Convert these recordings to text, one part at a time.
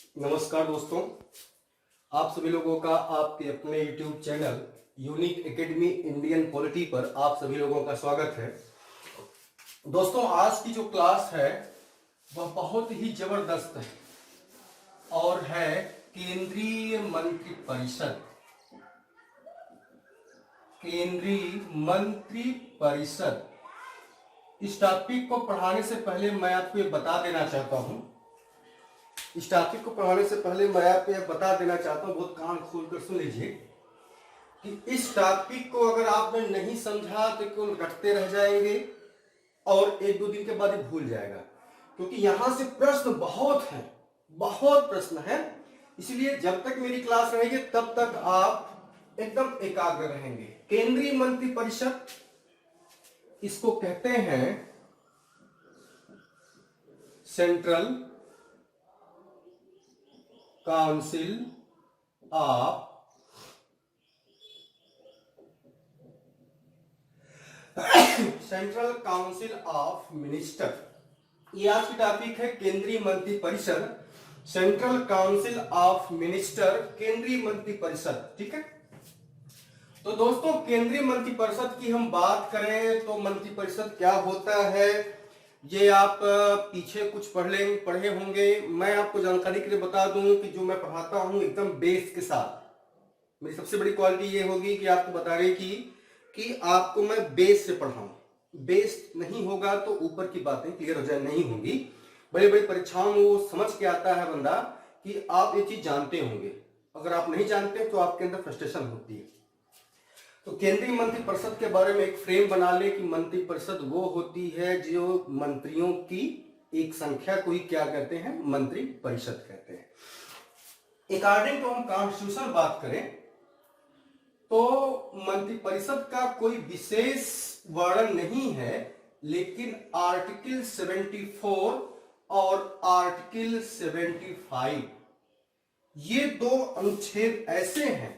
नमस्कार दोस्तों, आप सभी लोगों का आपके अपने YouTube channel unique academy Indian polity पर आप सभी लोगों का स्वागत है। दोस्तों, आज की जो क्लास है वह बहुत ही जबरदस्त है और है केंद्रीय मंत्री परिषद। केंद्रीय मंत्री परिषद इस टॉपिक को पढ़ाने से पहले मैं आपको ये बता देना चाहता हूं बहुत कान खोलकर सुन लीजिए कि इस टॉपिक को अगर आपने नहीं समझा तो केवल रटते रह जाएंगे और एक दो दिन के बाद ही भूल जाएगा, क्योंकि यहां से प्रश्न बहुत प्रश्न हैं। इसलिए जब तक मेरी क्लास रहेगी तब तक आप एकदम एकाग्र रहेंगे। केंद्रीय मंत्री परिषद, इसको कहते हैं सेंट्रल काउंसिल ऑफ मिनिस्टर। ये आज की टॉपिक है, केंद्रीय मंत्री परिषद, सेंट्रल काउंसिल ऑफ मिनिस्टर, केंद्रीय मंत्री परिषद। ठीक है, तो दोस्तों केंद्रीय मंत्री परिषद की हम बात करें तो मंत्री परिषद क्या होता है ये आप पीछे कुछ पढ़े होंगे। मैं आपको जानकारी के लिए बता दूं कि जो मैं पढ़ाता हूं एकदम बेस के साथ। मेरी सबसे बड़ी क्वालिटी ये होगी कि आपको बताने की कि आपको मैं बेस से पढ़ाऊं। बेस नहीं होगा तो ऊपर की बातें क्लियर हो जाए नहीं होंगी। बड़ी बड़ी परीक्षाओं में वो समझ के आता है बंदा कि आप ये चीज जानते होंगे। अगर आप नहीं जानते तो आपके अंदर फ्रस्ट्रेशन होती है। तो केंद्रीय मंत्री परिषद के बारे में एक फ्रेम बना ले कि मंत्री परिषद वो होती है जो मंत्रियों की एक संख्या को ही क्या कहते हैं, मंत्री परिषद कहते हैं। अकॉर्डिंग टू हम कॉन्स्टिट्यूशन बात करें तो मंत्री परिषद का कोई विशेष वर्णन नहीं है, लेकिन आर्टिकल 74 और आर्टिकल 75 ये दो अनुच्छेद ऐसे हैं,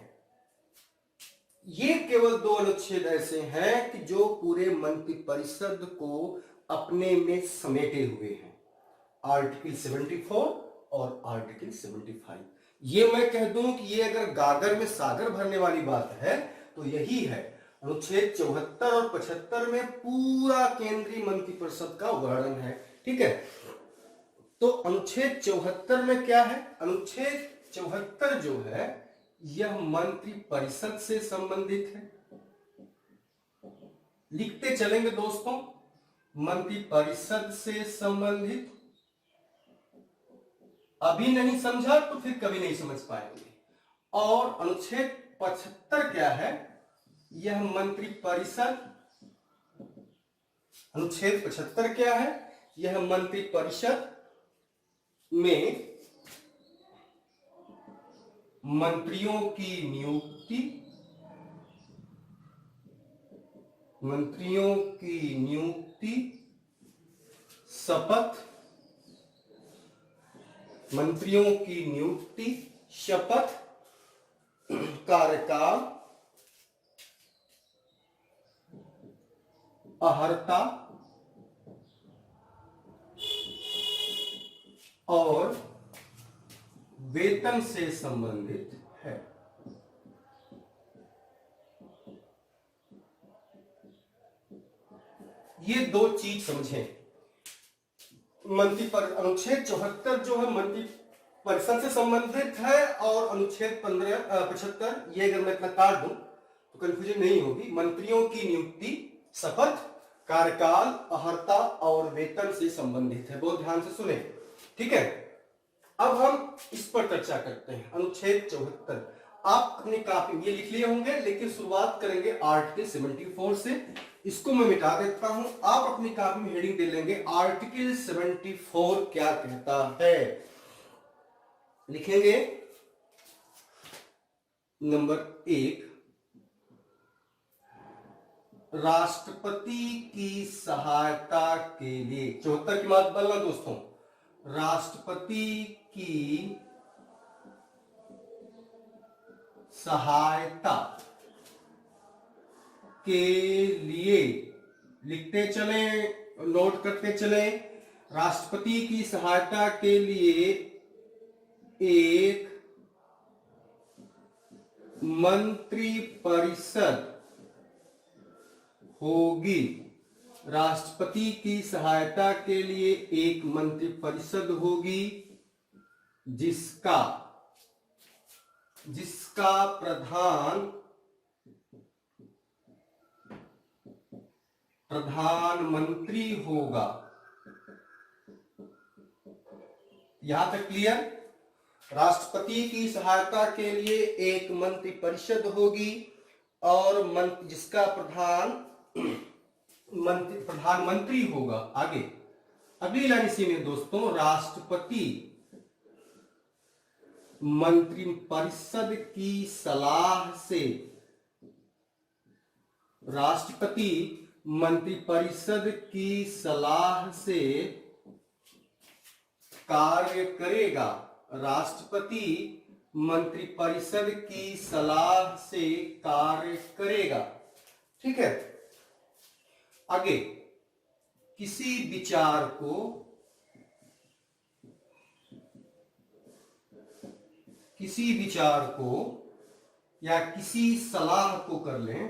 ये केवल दो अनुच्छेद ऐसे हैं कि जो पूरे मंत्री परिषद को अपने में समेटे हुए हैं। आर्टिकल 74 और आर्टिकल 75। ये मैं कह दूं कि ये अगर गागर में सागर भरने वाली बात है तो यही है। अनुच्छेद 74 और 75 में पूरा केंद्रीय मंत्री परिषद का वर्णन है। ठीक है, तो अनुच्छेद 74 में क्या है? अनुच्छेद 74 जो है यह मंत्री परिषद से संबंधित है। लिखते चलेंगे दोस्तों, मंत्री परिषद से संबंधित। अभी नहीं समझा तो फिर कभी नहीं समझ पाएंगे। और अनुच्छेद 75 क्या है? यह मंत्री परिषद, अनुच्छेद 75 क्या है? यह मंत्री परिषद में मंत्रियों की नियुक्ति, शपथ, मंत्रियों की नियुक्ति, शपथ, कार्यकाल, अहर्ता और वेतन से संबंधित है। ये दो चीज समझें। मंत्री पर अनुच्छेद 74 जो है मंत्री परिषद से संबंधित है और अनुच्छेद 75 ये अगर मैं इतना काट दूं तो कंफ्यूजन नहीं होगी। मंत्रियों की नियुक्ति, शपथ, कार्यकाल, अहर्ता और वेतन से संबंधित है। बहुत ध्यान से सुने, ठीक है। अब हम इस पर चर्चा करते हैं। अनुच्छेद 74 आप अपनी कॉपी में ये लिख लिए होंगे, लेकिन शुरुआत करेंगे आर्टिकल 74 से। इसको मैं मिटा देता हूं, आप अपनी कॉपी में हेडिंग दे लेंगे आर्टिकल 74 क्या कहता है। लिखेंगे नंबर 1, राष्ट्रपति की सहायता के लिए। 74 की बात बोलना दोस्तों, राष्ट्रपति की सहायता के लिए, लिखते चले, नोट करते चले, राष्ट्रपति की सहायता के लिए एक मंत्रिपरिषद होगी। राष्ट्रपति की सहायता के लिए एक मंत्रिपरिषद होगी जिसका प्रधानमंत्री होगा। यहां तक क्लियर? राष्ट्रपति की सहायता के लिए एक मंत्रिपरिषद होगी और जिसका प्रधानमंत्री होगा। आगे अगली लाइन इसी में दोस्तों, राष्ट्रपति मंत्रिपरिषद की सलाह से, राष्ट्रपति मंत्रिपरिषद की सलाह से कार्य करेगा। राष्ट्रपति मंत्रिपरिषद की सलाह से कार्य करेगा। ठीक है। आगे, किसी विचार को या किसी सलाह को कर लें,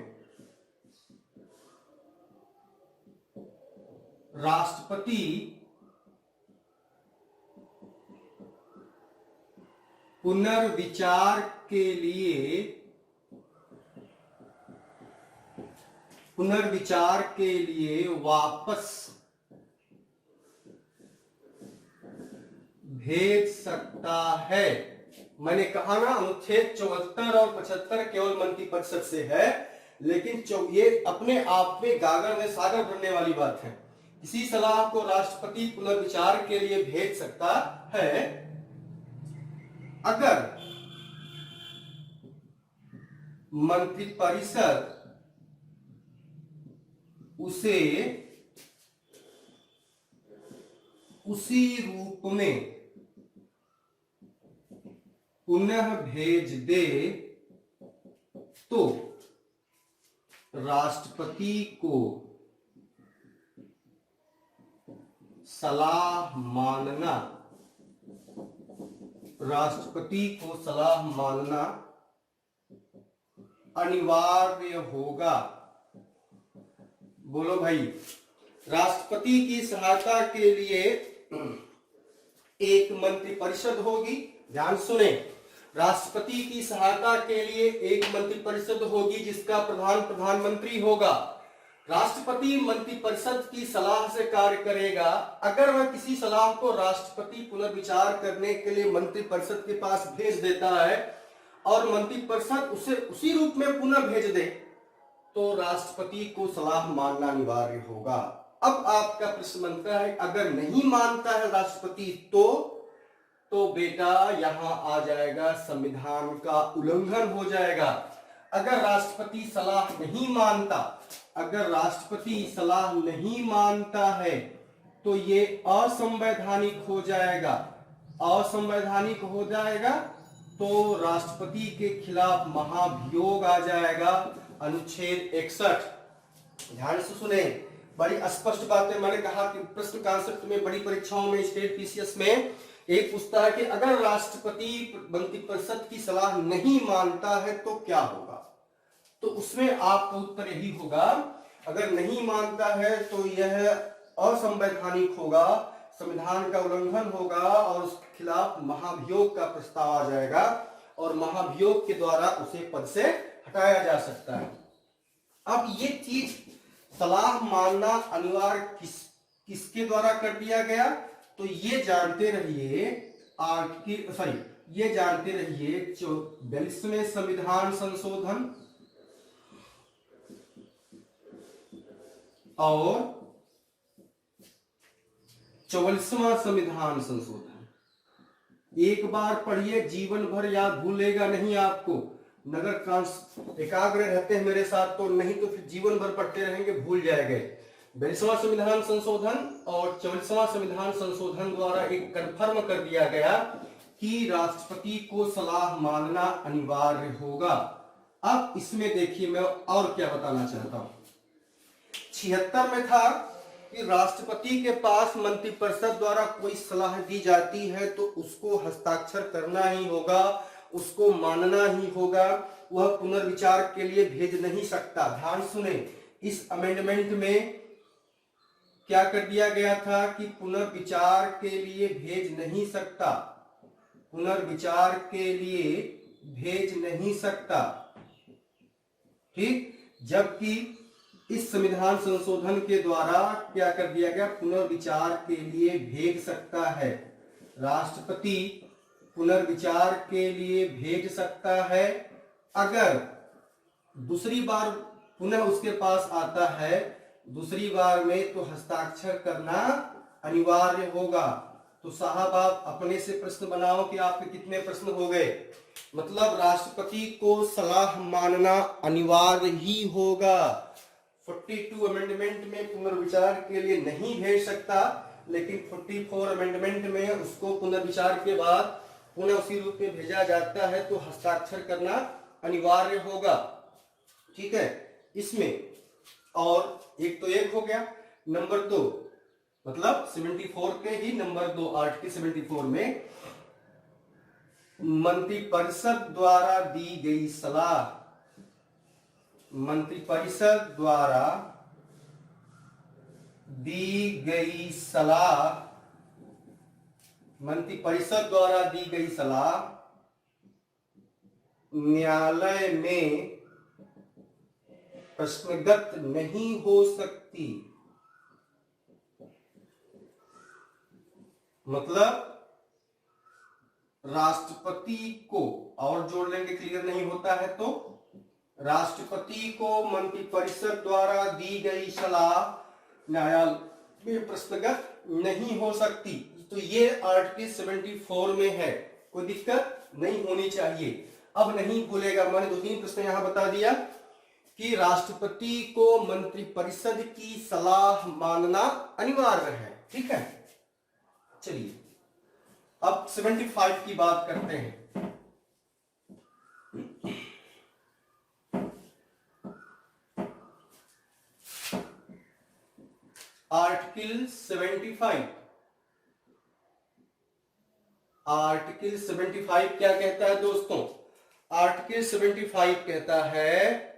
राष्ट्रपति पुनर्विचार के लिए वापस भेज सकता है। मैंने कहा ना, अनुच्छेद 74 और 75 केवल मंत्रिपरिषद से है, लेकिन ये अपने आप में गागर में सागर भरने वाली बात है। किसी सलाह को राष्ट्रपति पुनर्विचार के लिए भेज सकता है अगर मंत्रिपरिषद उसे उसी रूप में पुनः भेज दे तो राष्ट्रपति को सलाह मानना अनिवार्य होगा। बोलो भाई, राष्ट्रपति की सहायता के लिए एक मंत्रिपरिषद होगी। ध्यान सुने, राष्ट्रपति की सहायता के लिए एक मंत्रिपरिषद होगी जिसका प्रधानमंत्री होगा। राष्ट्रपति मंत्रिपरिषद की सलाह से कार्य करेगा। अगर वह किसी सलाह को राष्ट्रपति पुनर्विचार करने के लिए मंत्रिपरिषद के पास भेज देता है और मंत्रिपरिषद उसे उसी रूप में पुनः भेज दे तो राष्ट्रपति को सलाह मानना अनिवार्य होगा। अब आपका प्रश्न बनता है, अगर नहीं मानता है राष्ट्रपति तो बेटा यहां आ जाएगा, संविधान का उल्लंघन हो जाएगा। अगर राष्ट्रपति सलाह नहीं मानता है तो ये असंवैधानिक हो जाएगा, तो राष्ट्रपति के खिलाफ महाभियोग आ जाएगा। अनुच्छेद 61। ध्यान से सुने, बड़ी स्पष्ट बातें। मैंने कहा कि प्रश्न कॉन्सेप्ट में बड़ी परीक्षाओं में, स्टेट पीसीएस में एक पूछता है कि अगर राष्ट्रपति मंत्रिपरिषद की सलाह नहीं मानता है तो क्या होगा। तो उसमें आपका उत्तर यही होगा, अगर नहीं मानता है तो यह असंवैधानिक होगा, संविधान का उल्लंघन होगा और उसके खिलाफ महाभियोग का प्रस्ताव आ जाएगा और महाभियोग के द्वारा उसे पद से हटाया जा सकता है। अब ये चीज सलाह मानना अनिवार्य किसके द्वारा कर दिया गया, तो ये जानते रहिए 42वें संविधान संशोधन और 44वां संविधान संशोधन। एक बार पढ़िए, जीवन भर याद भूलेगा नहीं आपको। नगर एकाग्र रहते हैं मेरे साथ तो, नहीं तो फिर जीवन भर पढ़ते रहेंगे, भूल जाएंगे। 42वां संविधान संशोधन और 44वां संविधान संशोधन द्वारा एक कन्फर्म कर दिया गया कि राष्ट्रपति को सलाह मानना अनिवार्य होगा। अब इसमें देखिए मैं और क्या बताना चाहता हूं। 76 में था कि राष्ट्रपति के पास मंत्रिपरिषद द्वारा कोई सलाह दी जाती है तो उसको हस्ताक्षर करना ही होगा, उसको मानना ही होगा, वह पुनर्विचार के लिए भेज नहीं सकता। ध्यान सुने, इस अमेंडमेंट में क्या कर दिया गया था कि पुनर्विचार के लिए भेज नहीं सकता, पुनर्विचार के लिए भेज नहीं सकता। ठीक, जबकि इस संविधान संशोधन के द्वारा क्या कर दिया गया, पुनर्विचार के लिए भेज सकता है। राष्ट्रपति पुनर्विचार के लिए भेज सकता है। अगर दूसरी बार पुनः उसके पास आता है, दूसरी बार में तो हस्ताक्षर करना अनिवार्य होगा। तो साहब आप अपने से प्रश्न बनाओ कि आपके कितने प्रश्न हो गए। मतलब राष्ट्रपति को सलाह मानना अनिवार्य ही होगा। 42 अमेंडमेंट में पुनर्विचार के लिए नहीं भेज सकता, लेकिन 44 अमेंडमेंट में उसको पुनर्विचार के बाद पुनः उसी रूप में भेजा जाता है तो हस्ताक्षर करना अनिवार्य होगा। ठीक है, इसमें और एक तो एक हो गया। नंबर 2 मतलब 74 के ही नंबर 2 आर्टिकल 74 में मंत्रिपरिषद द्वारा दी गई सलाह, मंत्रिपरिषद द्वारा दी गई सलाह, मंत्रिपरिषद द्वारा दी गई सलाह न्यायालय में प्रश्नगत नहीं हो सकती। मतलब राष्ट्रपति को, और जोड़ लेंगे क्लियर नहीं होता है तो, राष्ट्रपति को मंत्रिपरिषद द्वारा दी गई सलाह न्यायालय में प्रश्नगत नहीं हो सकती। तो ये आर्टिकल 74 में है, कोई दिक्कत नहीं होनी चाहिए। अब नहीं भूलेगा, मैंने 2-3 प्रश्न यहां बता दिया कि राष्ट्रपति को मंत्रिपरिषद की सलाह मानना अनिवार्य है। ठीक है, चलिए अब 75 की बात करते हैं। आर्टिकल 75, आर्टिकल 75 क्या कहता है दोस्तों? आर्टिकल 75 कहता है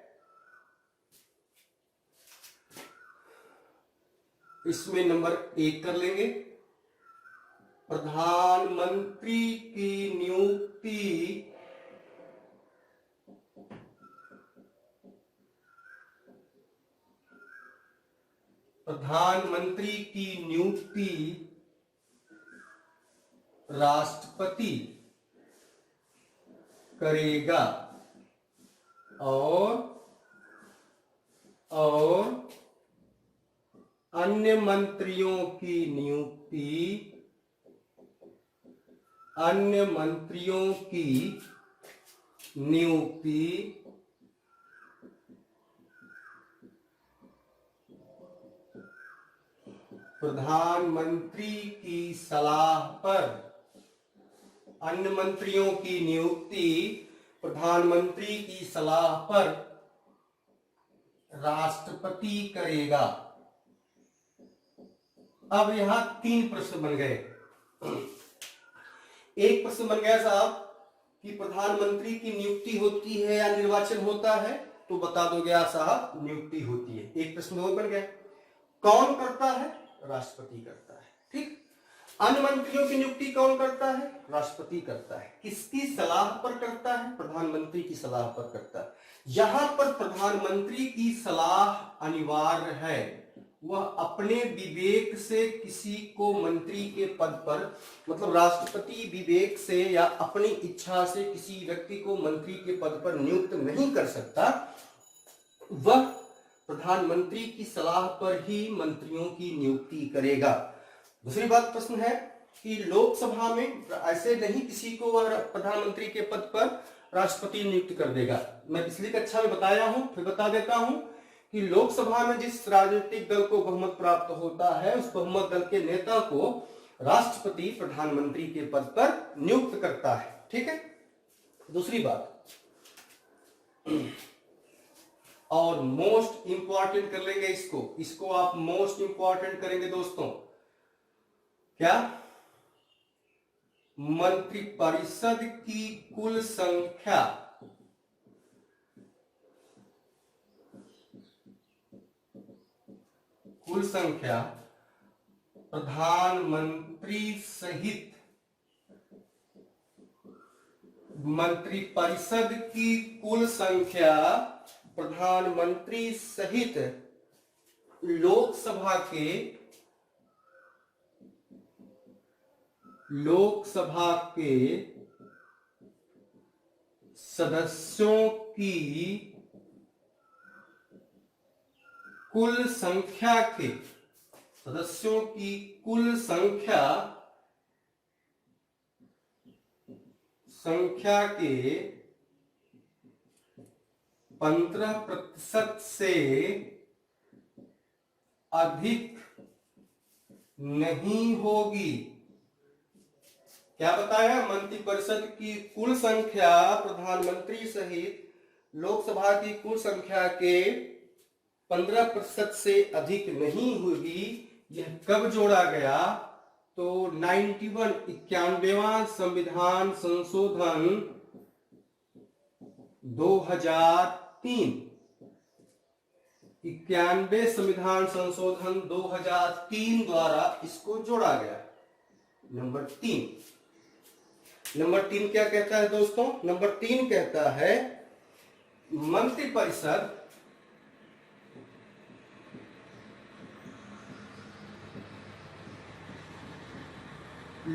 इसमें नंबर 1 कर लेंगे, प्रधानमंत्री की नियुक्ति प्रधानमंत्री की नियुक्ति राष्ट्रपति करेगा और अन्य मंत्रियों की नियुक्ति, अन्य मंत्रियों की नियुक्ति प्रधानमंत्री की सलाह पर, अन्य मंत्रियों की नियुक्ति प्रधानमंत्री की सलाह पर राष्ट्रपति करेगा। अब यहां 3 प्रश्न बन गए। एक प्रश्न बन गया साहब कि प्रधानमंत्री की नियुक्ति होती है या निर्वाचन होता है, तो बता दोगे आप साहब नियुक्ति होती है। एक प्रश्न और बन गया, कौन करता है? राष्ट्रपति करता है। ठीक, अन्य मंत्रियों की नियुक्ति कौन करता है? राष्ट्रपति करता है। किसकी सलाह पर करता है? प्रधानमंत्री की सलाह पर करता है। यहां पर प्रधानमंत्री की सलाह अनिवार्य है। वह अपने विवेक से किसी को मंत्री के पद पर, मतलब राष्ट्रपति विवेक से या अपनी इच्छा से किसी व्यक्ति को मंत्री के पद पर नियुक्त नहीं कर सकता। वह प्रधानमंत्री की सलाह पर ही मंत्रियों की नियुक्ति करेगा। दूसरी बात प्रश्न है कि लोकसभा में ऐसे नहीं किसी को वह प्रधानमंत्री के पद पर राष्ट्रपति नियुक्त कर देगा। मैं पिछली कक्षा में बताया हूं, फिर बता देता हूं कि लोकसभा में जिस राजनीतिक दल को बहुमत प्राप्त होता है, उस बहुमत दल के नेता को राष्ट्रपति प्रधानमंत्री के पद पर नियुक्त करता है। ठीक है, दूसरी बात, और मोस्ट इंपॉर्टेंट कर लेंगे इसको आप मोस्ट इंपॉर्टेंट करेंगे दोस्तों। क्या? मंत्रिपरिषद की कुल संख्या प्रधानमंत्री सहित मंत्रिपरिषद की कुल संख्या प्रधानमंत्री सहित लोकसभा के सदस्यों की कुल संख्या के संख्या के 15% से अधिक नहीं होगी। क्या बताया? मंत्रिपरिषद की कुल संख्या प्रधानमंत्री सहित लोकसभा की कुल संख्या के 15% से अधिक नहीं होगी। यह कब जोड़ा गया? तो 91वां संविधान संशोधन 2003, 91 संविधान संशोधन 2003 द्वारा इसको जोड़ा गया। नंबर 3 क्या कहता है दोस्तों? नंबर 3 कहता है मंत्रिपरिषद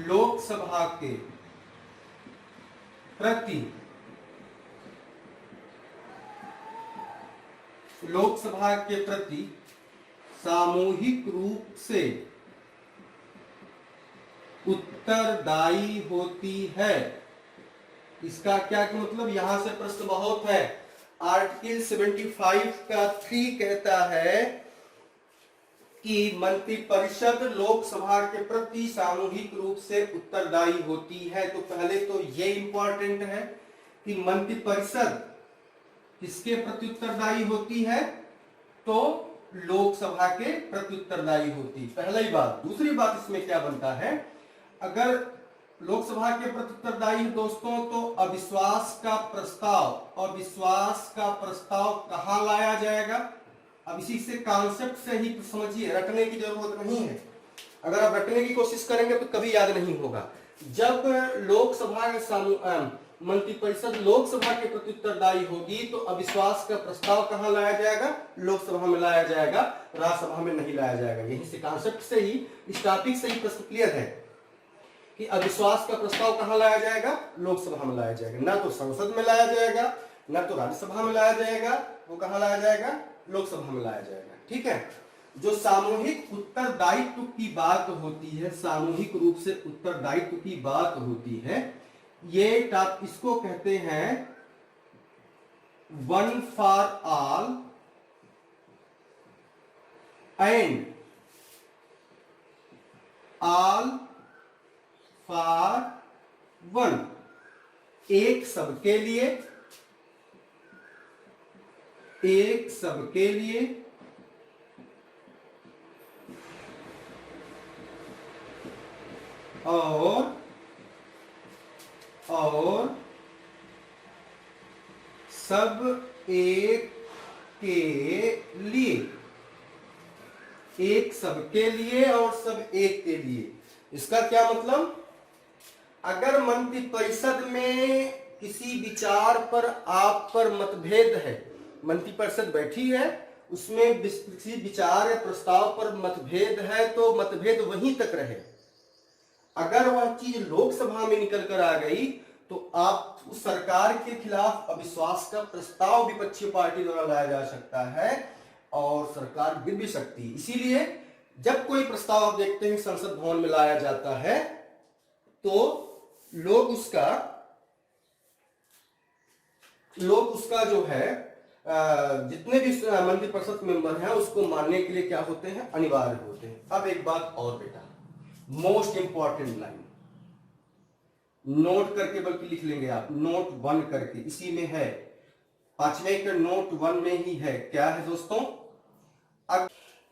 लोकसभा के प्रति सामूहिक रूप से उत्तरदायी होती है। इसका क्या मतलब? यहां से प्रश्न बहुत है। आर्टिकल 75 का 3 कहता है कि मंत्रिपरिषद लोकसभा के प्रति सामूहिक रूप से उत्तरदायी होती है। तो पहले तो ये इंपॉर्टेंट है कि मंत्रिपरिषद किसके प्रति उत्तरदायी होती है? तो लोकसभा के प्रति उत्तरदायी होती। पहली बात। दूसरी बात इसमें क्या बनता है? अगर लोकसभा के प्रति उत्तरदायी दोस्तों, तो अविश्वास का प्रस्ताव कहां लाया जाएगा? अब इसी से कॉन्सेप्ट से ही समझिए, रटने की जरूरत नहीं है। अगर आप रटने की कोशिश करेंगे तो कभी याद नहीं होगा। जब लोकसभा के मंत्रिपरिषद लोकसभा के प्रति उत्तरदायी होगी तो अविश्वास का प्रस्ताव कहां लाया जाएगा? लोकसभा में लाया जाएगा, राज्यसभा में नहीं लाया जाएगा। यही से कॉन्सेप्ट से ही, इस टॉपिक से ही प्रश्न क्लियर है कि अविश्वास का प्रस्ताव कहां लाया जाएगा? लोकसभा में लाया जाएगा। ना तो संसद में लाया जाएगा, ना तो राज्यसभा में लाया जाएगा। वो कहां लाया जाएगा? लोकसभा में लाया जाएगा। ठीक है। जो सामूहिक उत्तरदायित्व की बात होती है, सामूहिक रूप से उत्तरदायित्व की बात होती है, ये इसको कहते हैं one for all and all for one. एक सबके लिए, एक सबके लिए, और सब एक के लिए। एक सबके लिए और सब एक के लिए। इसका क्या मतलब? अगर मंत्रिपरिषद में किसी विचार पर आप पर मतभेद है, मंत्रिपरिषद बैठी है, उसमें किसी विचार या प्रस्ताव पर मतभेद है, तो मतभेद वहीं तक रहे। अगर वह चीज लोकसभा में निकल कर आ गई तो आप उस सरकार के खिलाफ अविश्वास का प्रस्ताव विपक्षी पार्टी द्वारा लाया जा सकता है और सरकार गिर भी सकती है। इसीलिए जब कोई प्रस्ताव आप देखते हैं संसद भवन में लाया जाता है तो लोग उसका जो है जितने भी मंत्रिपरिषद मेंबर हैं उसको मानने के लिए क्या होते हैं? अनिवार्य होते हैं। अब एक बात और बेटा, मोस्ट इंपॉर्टेंट लाइन नोट करके, बल्कि लिख लेंगे आप, नोट 1 करके, इसी में है 5वें के नोट 1 में ही है। क्या है दोस्तों?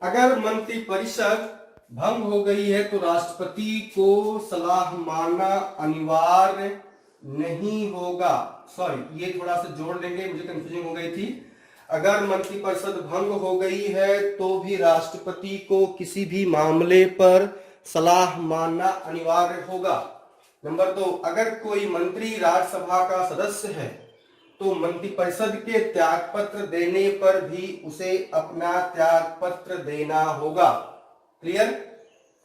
अगर मंत्रिपरिषद भंग हो गई है तो राष्ट्रपति को सलाह मानना अनिवार्य नहीं होगा। सॉरी, ये थोड़ा सा जोड़ लेंगे, मुझे कंफ्यूजन हो गई थी। अगर मंत्रिपरिषद भंग हो गई है तो भी राष्ट्रपति को किसी भी मामले पर सलाह मानना अनिवार्य होगा। नंबर 2, अगर कोई मंत्री राज्यसभा का सदस्य है तो मंत्रिपरिषद के त्यागपत्र देने पर भी उसे अपना त्यागपत्र देना होगा। क्लियर?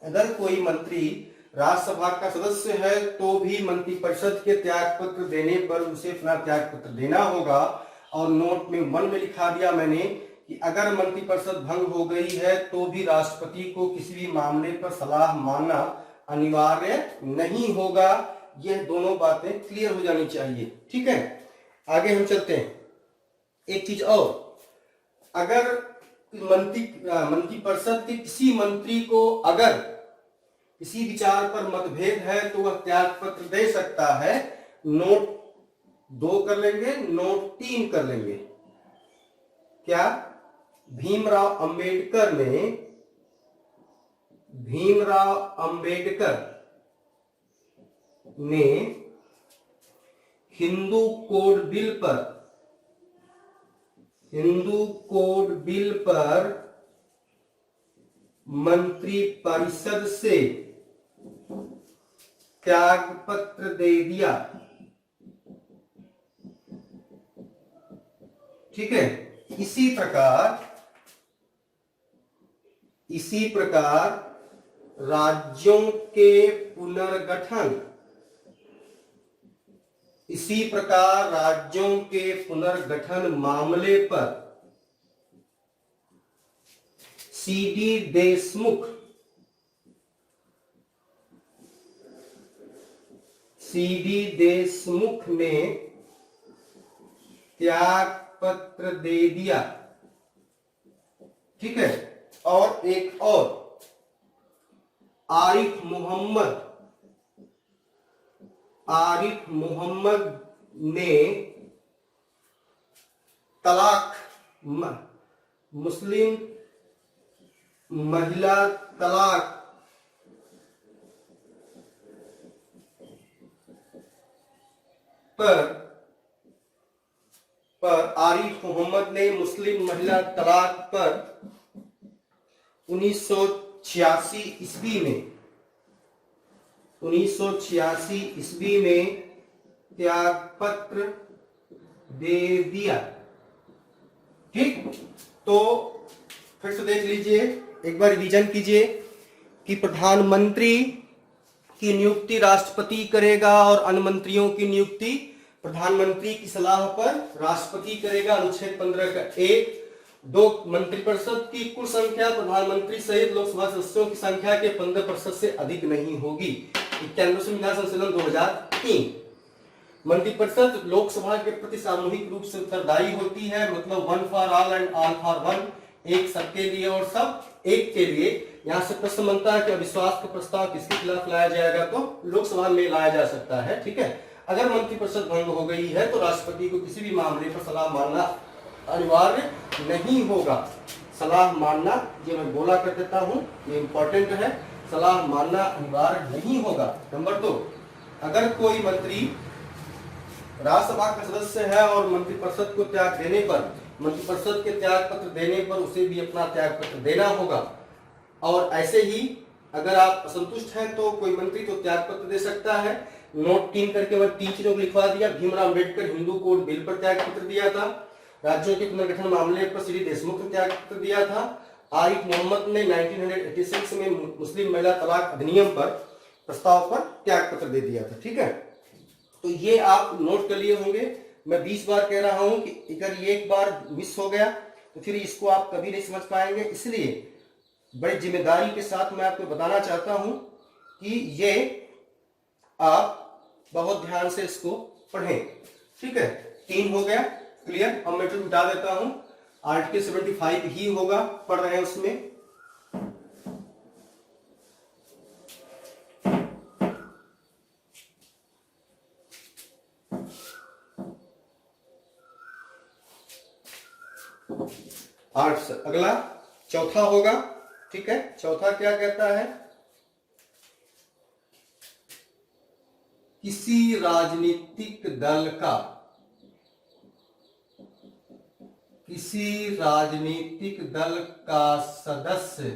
अगर कोई मंत्री राज्यसभा का सदस्य है तो भी मंत्रिपरिषद के त्यागपत्र देने पर उसे अपना त्यागपत्र देना होगा। और नोट में 1 में लिखा दिया मैंने कि अगर मंत्रिपरिषद भंग हो गई है तो भी राष्ट्रपति को किसी भी मामले पर सलाह मानना अनिवार्य नहीं होगा। यह दोनों बातें क्लियर हो जानी चाहिए। ठीक है, आगे हम चलते हैं। एक चीज और, अगर मंत्रिपरिषद के किसी मंत्री को अगर किसी विचार पर मतभेद है तो वह त्यागपत्र दे सकता है। नोट 2 कर लेंगे, नोट 3 कर लेंगे। क्या? भीमराव अंबेडकर ने हिंदू कोड बिल पर मंत्रिपरिषद से त्यागपत्र दे दिया। ठीक है, इसी प्रकार राज्यों के पुनर्गठन मामले पर सीडी देशमुख ने त्यागपत्र दे दिया। ठीक है, और एक और, आरिफ मोहम्मद ने तलाक, मुस्लिम महिला तलाक पर आरिफ मोहम्मद ने मुस्लिम महिला तलाक पर 1986 ईस्वी में त्यागपत्र दे दिया। ठीक, तो फिर से देख लीजिए, एक बार रिवीजन कीजिए कि प्रधानमंत्री की नियुक्ति राष्ट्रपति करेगा और अन्य मंत्रियों की नियुक्ति प्रधानमंत्री की सलाह पर राष्ट्रपति करेगा। अनुच्छेद 15 का 1। 2, मंत्रिपरिषद की कुल संख्या प्रधानमंत्री सहित लोकसभा सदस्यों की संख्या के 15% से अधिक नहीं होगी। 91 संविधान संशोधन 2003। मंत्रिपरिषद लोकसभा के प्रति सामूहिक रूप से उत्तरदायी होती है, मतलब 1 for all and all for one, एक सबके लिए और सब एक के लिए। यहां से प्रश्न बनता है कि अविश्वास का प्रस्ताव किसके खिलाफ लाया जाएगा, तो लोकसभा में लाया जा सकता है। ठीक है, अगर मंत्रिपरिषद भंग हो गई है तो राष्ट्रपति को किसी भी मामले पर सलाह मानना अनिवार्य नहीं होगा। सलाह मानना, ये मैं बोला कर देता हूं, ये इंपॉर्टेंट है, सलाह मानना अनिवार्य नहीं होगा। नंबर 2, अगर कोई मंत्री राज्यसभा का सदस्य है और मंत्रिपरिषद को त्याग देने पर, मंत्रिपरिषद के त्याग पत्र देने पर उसे भी अपना त्याग पत्र देना होगा। और ऐसे ही अगर आप असंतुष्ट हैं तो कोई मंत्री तो त्याग पत्र दे सकता है। नोट 3 करके मैं 3 चीजों को लिखवा दिया। भीमराव अंबेडकर हिंदू कोड बिल पर त्याग पत्र दिया था। राज्यों के पुनर्गठन मामले पर सीडी देशमुख ने त्याग पत्र दिया था। आरिफ मोहम्मद ने 1986 में मुस्लिम महिला तलाक अधिनियम पर प्रस्ताव पर त्याग पत्र दे दिया था। ठीक है, तो ये आप नोट कर लिए होंगे। मैं 20 बार कह रहा हूं कि अगर ये एक बार मिस हो गया तो फिर इसको आप कभी नहीं समझ पाएंगे। इसलिए बड़ी जिम्मेदारी के साथ मैं आपको बताना चाहता हूं कि ये आप बहुत ध्यान से इसको पढ़ें। ठीक है, 3 हो गया क्लियर। अब मैं मिटा देता हूं, आर्टिकल 75 ही होगा, पढ़ रहे हैं उसमें। 8। अगला चौथा होगा, ठीक है। चौथा क्या कहता है? किसी राजनीतिक दल का, किसी राजनीतिक दल का सदस्य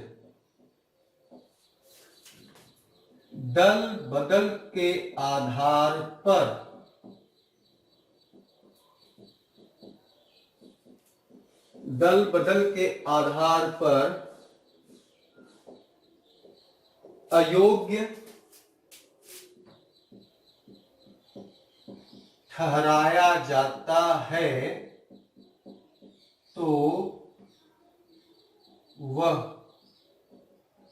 दल बदल के आधार पर दल बदल के आधार पर अयोग्य ठहराया जाता है तो वह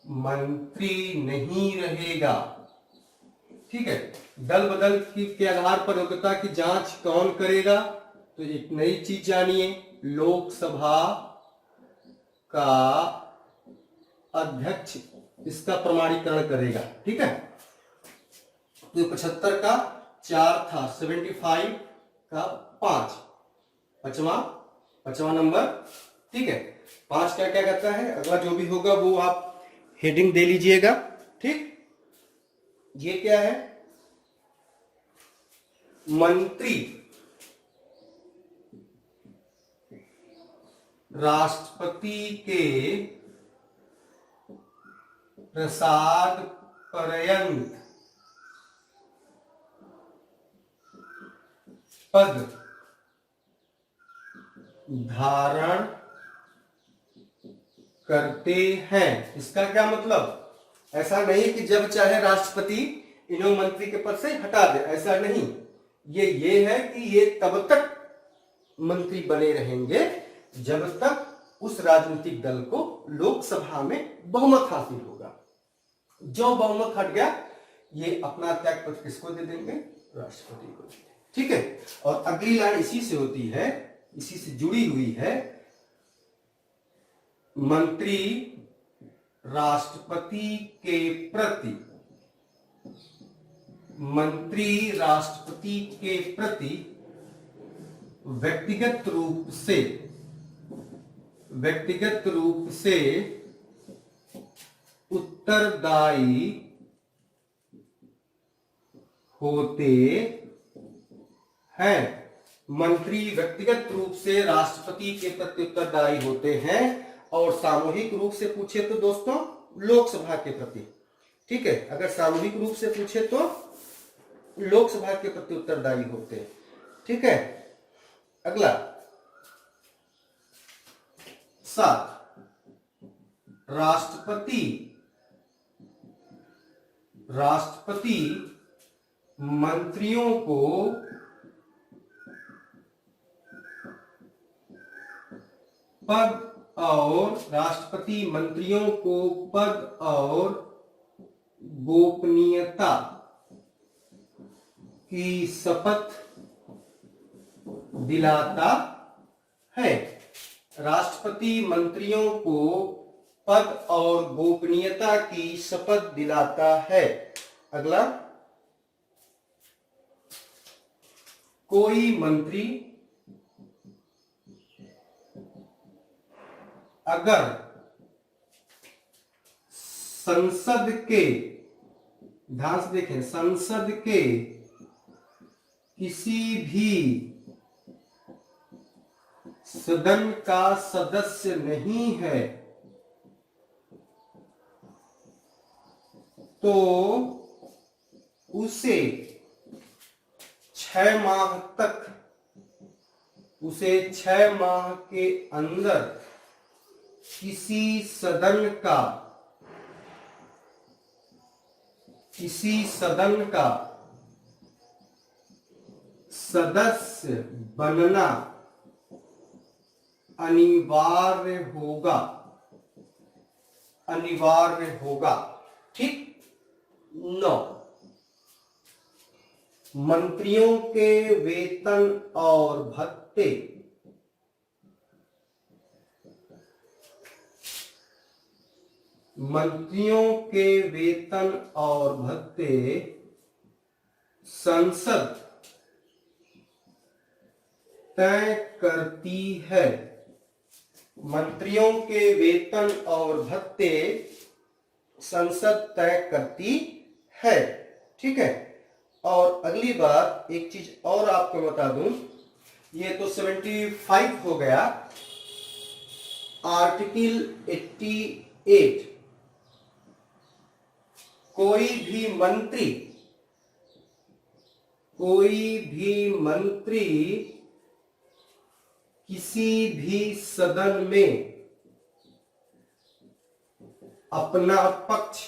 मंत्री नहीं रहेगा। ठीक है, दल बदल के आधार पर योग्यता की जांच कौन करेगा? तो एक नई चीज जानिए, लोकसभा का अध्यक्ष इसका प्रमाणीकरण करेगा। ठीक है, तो 75 का 4 था, 75 का 5, पांचवा नंबर। ठीक है, 5 का क्या कहता है? अगला जो भी होगा वो आप हेडिंग दे लीजिएगा। ठीक, ये क्या है? मंत्री राष्ट्रपति के प्रसाद पर्यंत पद धारण करते हैं। इसका क्या मतलब? ऐसा नहीं कि जब चाहे राष्ट्रपति इन्हें मंत्री के पद से हटा दे, ऐसा नहीं। ये है कि ये तब तक मंत्री बने रहेंगे जब तक उस राजनीतिक दल को लोकसभा में बहुमत हासिल होगा। जो बहुमत हट गया, ये अपना त्याग पत्र किसको दे देंगे? राष्ट्रपति को दे देंगे। ठीक है, और अगली लाइन इसी से होती है, इसी से जुड़ी हुई है। मंत्री राष्ट्रपति के प्रति, मंत्री राष्ट्रपति के प्रति व्यक्तिगत रूप से उत्तरदायी होते हैं। मंत्री व्यक्तिगत रूप से राष्ट्रपति के प्रति उत्तरदायी होते हैं, और सामूहिक रूप से पूछे तो दोस्तों लोकसभा के प्रति। ठीक है, अगर सामूहिक रूप से पूछे तो लोकसभा के प्रति उत्तरदायी होते हैं। ठीक है, अगला 7, राष्ट्रपति मंत्रियों को पद और गोपनीयता की शपथ दिलाता है। राष्ट्रपति मंत्रियों को पद और गोपनीयता की शपथ दिलाता है। अगला, कोई मंत्री अगर संसद के, ध्यान से देखें, संसद के किसी भी सदन का सदस्य नहीं है तो उसे 6 माह के अंदर किसी सदन का सदस्य बनना अनिवार्य होगा। ठीक, 9, मंत्रियों के वेतन और भत्ते संसद तय करती है। मंत्रियों के वेतन और भत्ते संसद तय करती है। ठीक है। और अगली बात एक चीज और आपको बता दूं, ये तो 75 हो गया। आर्टिकल 88, कोई भी मंत्री किसी भी सदन में अपना पक्ष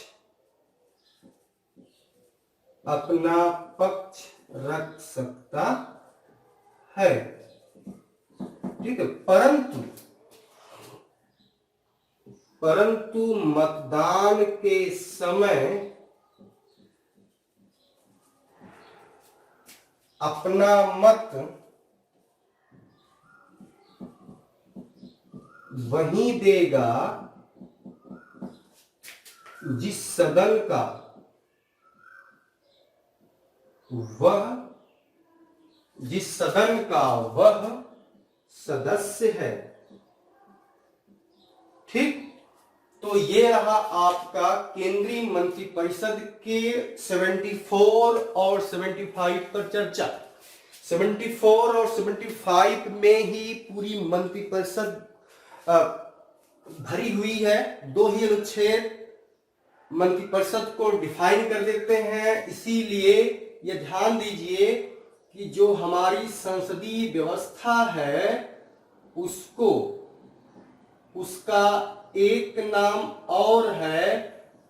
रख सकता है। ठीक है। परंतु मतदान के समय अपना मत वही देगा जिस सदन का वह सदस्य है। ठीक। तो ये रहा आपका केंद्रीय मंत्रिपरिषद के 74 और 75 पर चर्चा। 74 और 75 में ही पूरी मंत्रिपरिषद भरी हुई है। दो ही अनुच्छेद मंत्रिपरिषद को डिफाइन कर देते हैं। इसीलिए ये ध्यान दीजिए कि जो हमारी संसदीय व्यवस्था है उसका एक नाम और है,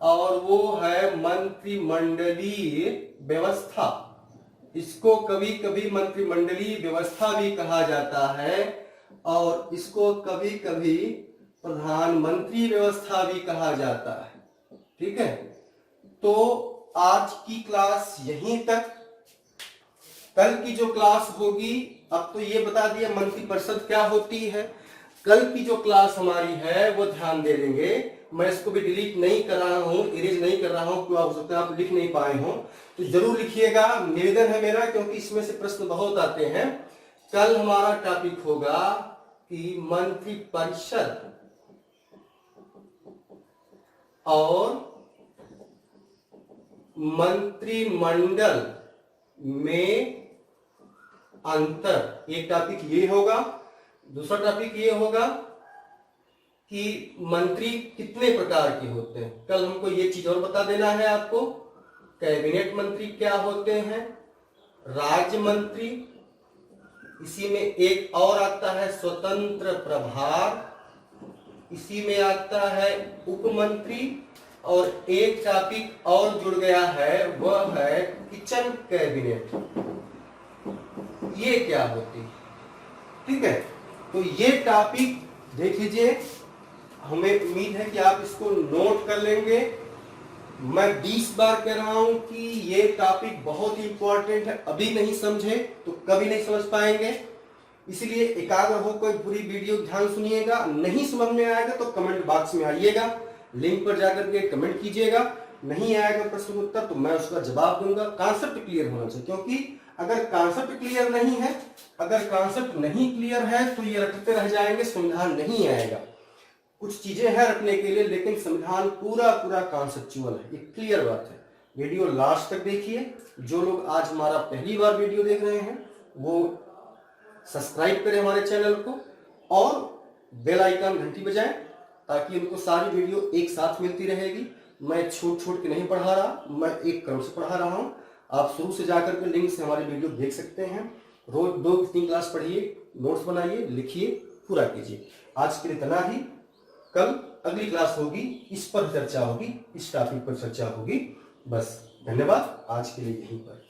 और वो है मंत्रिमंडलीय व्यवस्था। इसको कभी कभी मंत्रिमंडलीय व्यवस्था भी कहा जाता है, और इसको कभी कभी प्रधानमंत्री व्यवस्था भी कहा जाता है। ठीक है। तो आज की क्लास यहीं तक। कल की जो क्लास होगी, अब तो ये बता दिया मंत्रिपरिषद क्या होती है। कल की जो क्लास हमारी है वो ध्यान दे देंगे। मैं इसको भी डिलीट नहीं कर रहा हूं, इरेज नहीं कर रहा हूं, क्यों हो सकता है आप लिख नहीं पाए हो, तो जरूर लिखिएगा, निवेदन है मेरा, क्योंकि इसमें से प्रश्न बहुत आते हैं। कल हमारा टॉपिक होगा कि मंत्रिपरिषद और मंत्रिमंडल में अंतर, एक टॉपिक ये होगा। दूसरा टॉपिक ये होगा कि मंत्री कितने प्रकार के होते हैं। कल हमको ये चीज और बता देना है आपको। कैबिनेट मंत्री क्या होते हैं, राज्य मंत्री, इसी में एक और आता है स्वतंत्र प्रभार, इसी में आता है उप मंत्री, और एक टॉपिक और जुड़ गया है, वह है किचन कैबिनेट। ये क्या होती है। ठीक है। तो ये टॉपिक देख लीजिए, हमें उम्मीद है कि आप इसको नोट कर लेंगे। मैं 20 बार कह रहा हूं कि ये टॉपिक बहुत ही इंपॉर्टेंट है। अभी नहीं समझे तो कभी नहीं समझ पाएंगे। इसलिए एकाग्र होकर पूरी वीडियो ध्यान सुनिएगा। नहीं समझ में आएगा तो कमेंट बॉक्स में आइएगा, लिंक पर जाकर के कमेंट कीजिएगा। नहीं आएगा प्रश्न उत्तर तो मैं उसका जवाब दूंगा। कॉन्सेप्ट क्लियर होना चाहिए, क्योंकि अगर कॉन्सेप्ट क्लियर नहीं है, अगर कॉन्सेप्ट नहीं क्लियर है तो ये रटते रह जाएंगे, संविधान नहीं आएगा। कुछ चीजें हैं रटने के लिए, लेकिन संविधान पूरा कॉन्सेप्चुअल है, ये क्लियर बात है। वीडियो लास्ट तक देखिए। जो लोग आज हमारा पहली बार वीडियो देख रहे हैं वो सब्सक्राइब करें हमारे चैनल को, और बेल आइकन घंटी बजाएं, ताकि उनको सारी वीडियो एक साथ मिलती रहेगी। मैं छोट के नहीं पढ़ा रहा, मैं एक क्रम से पढ़ा रहा हूं। आप शुरू से जाकर के लिंक से हमारी वीडियो देख सकते हैं। रोज 2-3 क्लास पढ़िए, नोट्स बनाइए, लिखिए, पूरा कीजिए। आज के लिए इतना ही। कल अगली क्लास होगी, इस पर चर्चा होगी, इस टॉपिक पर चर्चा होगी। बस धन्यवाद, आज के लिए यहीं पर।